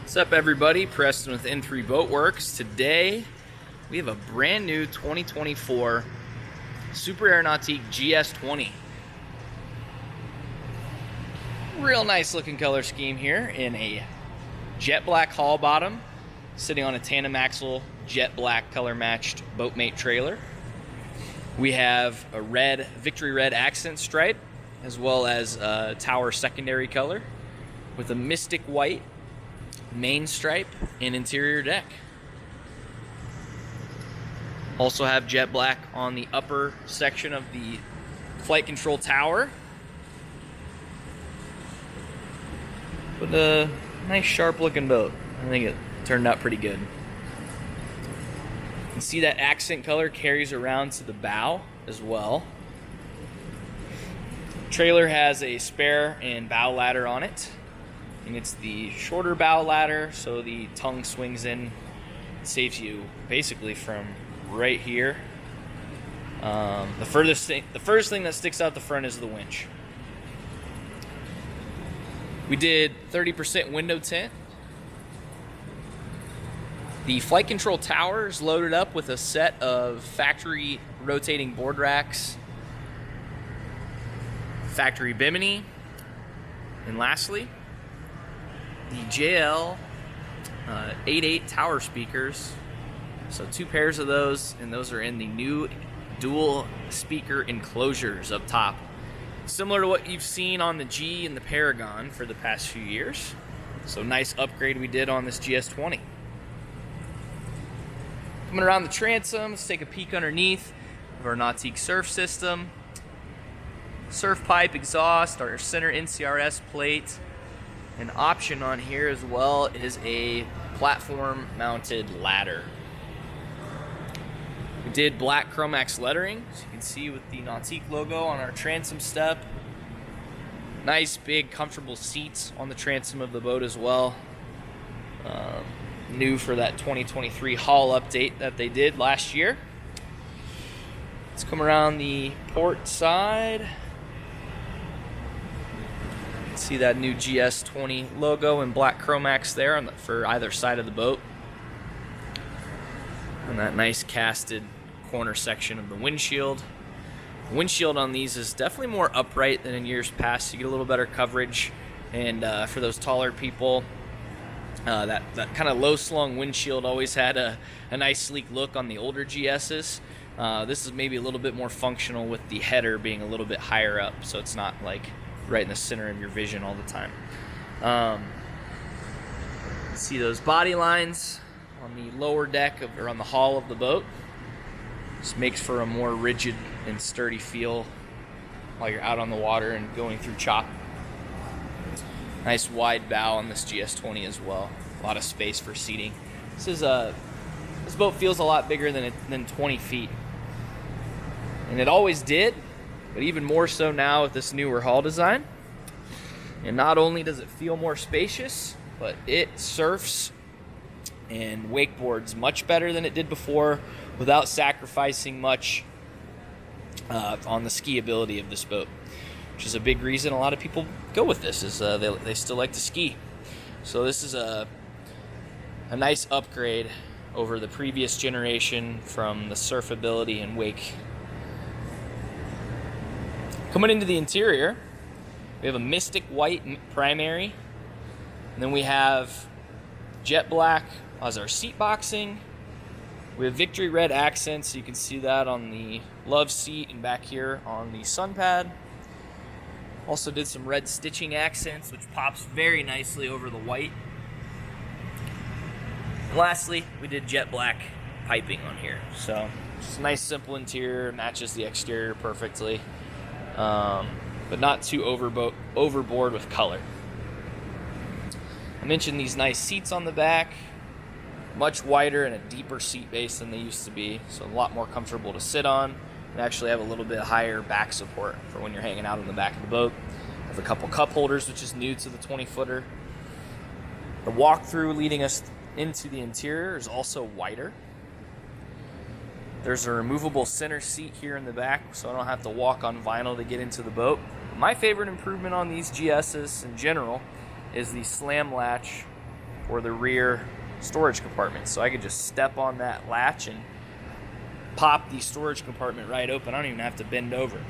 What's up, everybody? Preston with N3 Boatworks. Today we have a brand new 2024 Super Air Nautique GS20. Real nice looking color scheme here in a jet black hull bottom, sitting on a tandem axle jet black color matched boatmate trailer. We have a red, victory red accent stripe, as well as a tower secondary color with a mystic white main stripe and interior deck. Also have jet black on the upper section of the flight control tower. But a nice sharp looking boat. I think it turned out pretty good. You can see that accent color carries around to the bow as well. Trailer has a spare and bow ladder on it. And it's the shorter bow ladder, so the tongue swings in. It saves you basically from right here. The furthest thing that sticks out the front is the winch. We did 30% window tint. The flight control tower is loaded up with a set of factory rotating board racks, factory bimini, and lastly, the JL 88 tower speakers. So 2 pairs of those, and those are in the new dual speaker enclosures up top. Similar to what you've seen on the G and the Paragon for the past few years. So nice upgrade we did on this GS20. Coming around the transom, let's take a peek underneath of our Nautique surf system. Surf pipe exhaust, our center NCRS plate. An option on here as well is a platform mounted ladder. We did black Chromax lettering, as you can see with the Nautique logo on our transom step. Nice big comfortable seats on the transom of the boat as well. New for that 2023 hull update that they did last year. Let's come around the port side. See that new GS20 logo in black Chromax there for either side of the boat. And that nice casted corner section of the windshield. The windshield on these is definitely more upright than in years past. You get a little better coverage, and for those taller people, that kind of low slung windshield always had a nice sleek look on the older GS's. This is maybe a little bit more functional with the header being a little bit higher up, so it's not like right in the center of your vision all the time. See those body lines on the lower deck or on the hull of the boat. This makes for a more rigid and sturdy feel while you're out on the water and going through chop. Nice wide bow on this GS20 as well. A lot of space for seating. This boat feels a lot bigger than 20 feet. And it always did, but even more so now with this newer hull design. And not only does it feel more spacious, but it surfs and wakeboards much better than it did before without sacrificing much on the ski ability of this boat, which is a big reason a lot of people go with this, is they still like to ski. So this is a nice upgrade over the previous generation from the surfability and wake. Coming into the interior, we have a mystic white primary, and then we have jet black as our seat boxing. We have victory red accents, so you can see that on the love seat and back here on the sun pad. Also did some red stitching accents, which pops very nicely over the white. And lastly, we did jet black piping on here. So just a nice simple interior, matches the exterior perfectly. But not too overboard with color. I mentioned these nice seats on the back, much wider and a deeper seat base than they used to be, so a lot more comfortable to sit on. They actually have a little bit higher back support for when you're hanging out on the back of the boat. Have a couple cup holders, which is new to the 20-footer. The walkthrough leading us into the interior is also wider. There's a removable center seat here in the back, so I don't have to walk on vinyl to get into the boat. My favorite improvement on these GS's in general is the slam latch for the rear storage compartment. So I could just step on that latch and pop the storage compartment right open. I don't even have to bend over.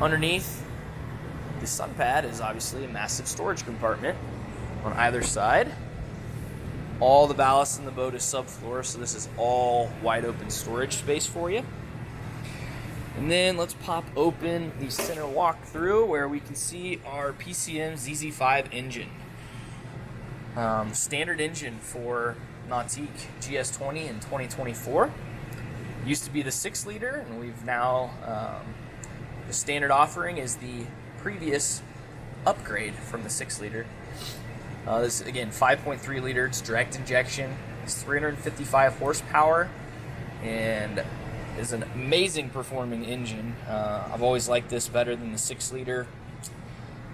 Underneath the sun pad is obviously a massive storage compartment on either side. All the ballast in the boat is subfloor, so this is all wide open storage space for you. And then let's pop open the center walk-through where we can see our PCM ZZ5 engine. Standard engine for Nautique GS20 in 2024. Used to be the 6-liter, and we've now, the standard offering is the previous upgrade from the 6-liter. This is, again, 5.3 liter, it's direct injection, it's 355 horsepower, and is an amazing performing engine. I've always liked this better than the 6-liter.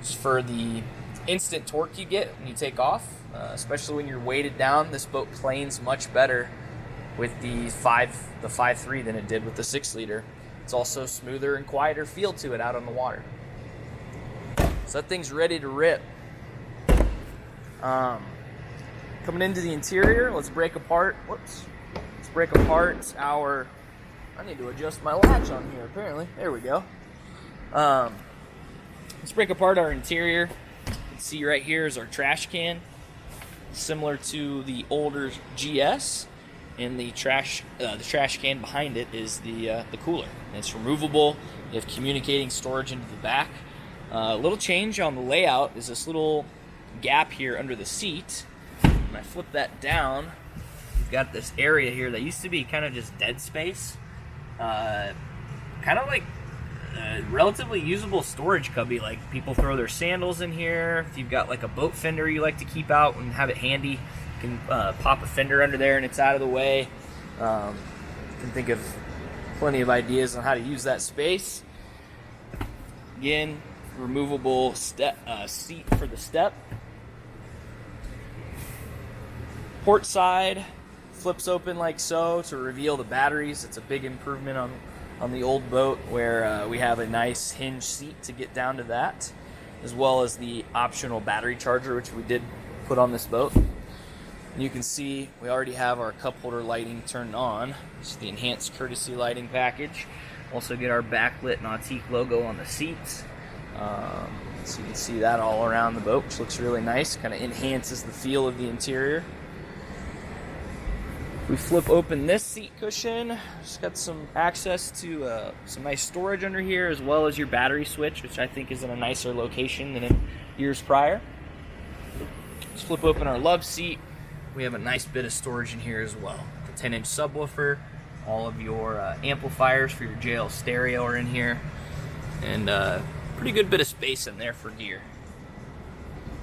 Just for the instant torque you get when you take off, especially when you're weighted down. This boat planes much better with the 5.3 than it did with the 6-liter. It's also smoother and quieter feel to it out on the water. So that thing's ready to rip. Coming into the interior, let's break apart. Let's break apart our. I need to adjust my latch on here. Apparently, there we go. Let's break apart our interior. You can see right here is our trash can, similar to the older GS, and the trash can behind it is the cooler. And it's removable. You have communicating storage into the back. A little change on the layout is this little gap here under the seat. When I flip that down, you've got this area here that used to be kind of just dead space. Kind of like a relatively usable storage cubby. Like people throw their sandals in here. If you've got like a boat fender you like to keep out and have it handy, you can pop a fender under there and it's out of the way. You can think of plenty of ideas on how to use that space. Again, removable seat for the step. Port side flips open like so to reveal the batteries. It's a big improvement on the old boat where we have a nice hinge seat to get down to that, as well as the optional battery charger, which we did put on this boat. And you can see we already have our cup holder lighting turned on. It's the enhanced courtesy lighting package. Also get our backlit Nautique logo on the seats. So you can see that all around the boat, which looks really nice. Kind of enhances the feel of the interior. We flip open this seat cushion. Just got some access to some nice storage under here, as well as your battery switch, which I think is in a nicer location than in years prior. Let's flip open our love seat. We have a nice bit of storage in here as well. The 10-inch subwoofer, all of your amplifiers for your JL stereo are in here, and pretty good bit of space in there for gear.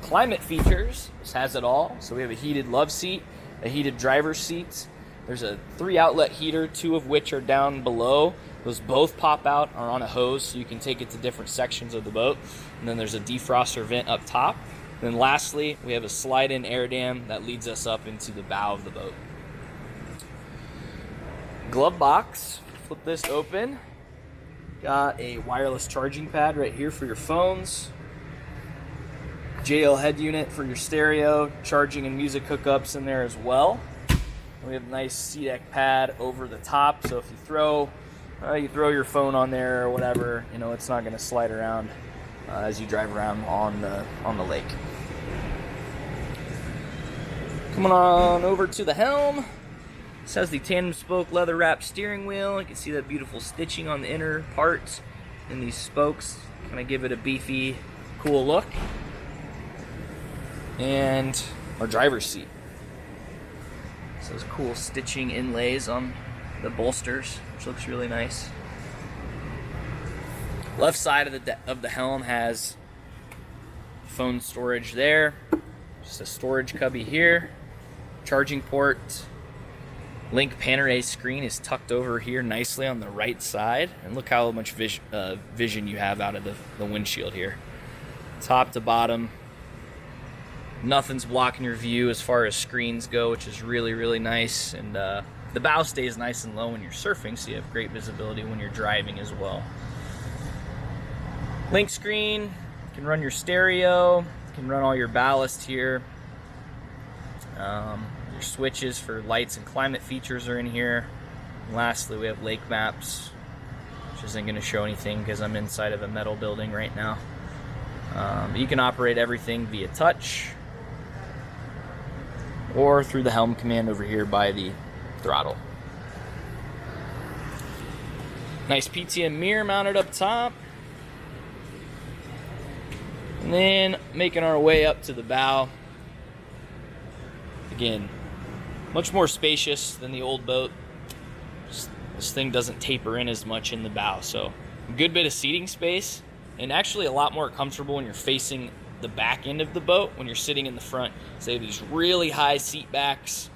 Climate features, this has it all. So we have a heated love seat, a heated driver's seat. There's a 3-outlet heater, 2 of which are down below. Those both pop out, are on a hose, so you can take it to different sections of the boat. And then there's a defroster vent up top. And then lastly, we have a slide-in air dam that leads us up into the bow of the boat. Glove box, flip this open. Got a wireless charging pad right here for your phones. JL head unit for your stereo, charging and music hookups in there as well. We have a nice SeaDeck pad over the top, so if you throw your phone on there or whatever, you know, it's not going to slide around as you drive around on the lake. Coming on over to the helm. This has the tandem spoke leather wrapped steering wheel. You can see that beautiful stitching on the inner parts and these spokes kind of give it a beefy, cool look. And our driver's seat. So there's cool stitching inlays on the bolsters, which looks really nice. Left side of the helm has phone storage there. Just a storage cubby here. Charging port. Link Panorama screen is tucked over here nicely on the right side. And look how much vision you have out of the windshield here. Top to bottom. Nothing's blocking your view as far as screens go, which is really, really nice. And the bow stays nice and low when you're surfing, so you have great visibility when you're driving as well. Link screen, you can run your stereo, You can run all your ballast here. Your switches for lights and climate features are in here. And lastly, we have lake maps, which isn't going to show anything because I'm inside of a metal building right now. You can operate everything via touch or through the helm command over here by the throttle. Nice PTM mirror mounted up top. And then making our way up to the bow. Again, much more spacious than the old boat. This thing doesn't taper in as much in the bow, so a good bit of seating space, and actually a lot more comfortable when you're facing the back end of the boat when you're sitting in the front. So they have these really high seat backs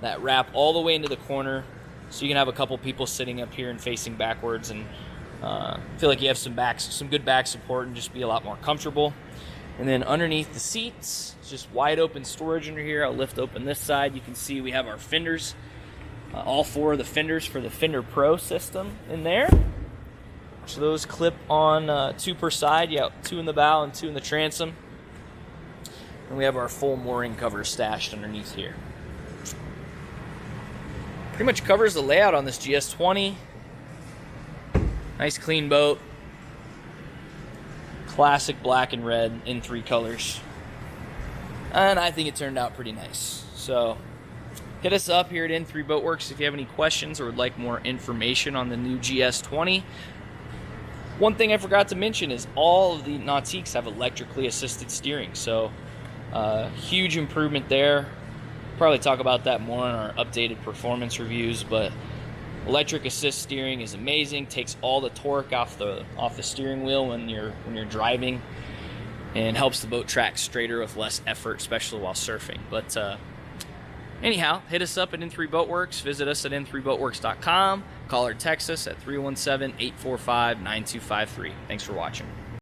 that wrap all the way into the corner, so you can have a couple people sitting up here and facing backwards and feel like you have some good back support and just be a lot more comfortable. And then underneath the seats, it's just wide open storage under here. I'll lift open this side. You can see we have our fenders, all 4 of the fenders for the Fender Pro system in there. So those clip on 2 per side. Yeah, 2 in the bow and 2 in the transom. And we have our full mooring cover stashed underneath here. Pretty much covers the layout on this GS20. Nice clean boat. Classic black and red N3 colors. And I think it turned out pretty nice. So hit us up here at N3 Boatworks if you have any questions or would like more information on the new GS20. One thing I forgot to mention is all of the Nautiques have electrically assisted steering. So huge improvement there. Probably talk about that more in our updated performance reviews, but electric assist steering is amazing. Takes all the torque off the steering wheel when you're driving, and helps the boat track straighter with less effort, especially while surfing. But anyhow, hit us up at N3 Boatworks. Visit us at n3boatworks.com. Call or text us at 317-845-9253. Thanks for watching.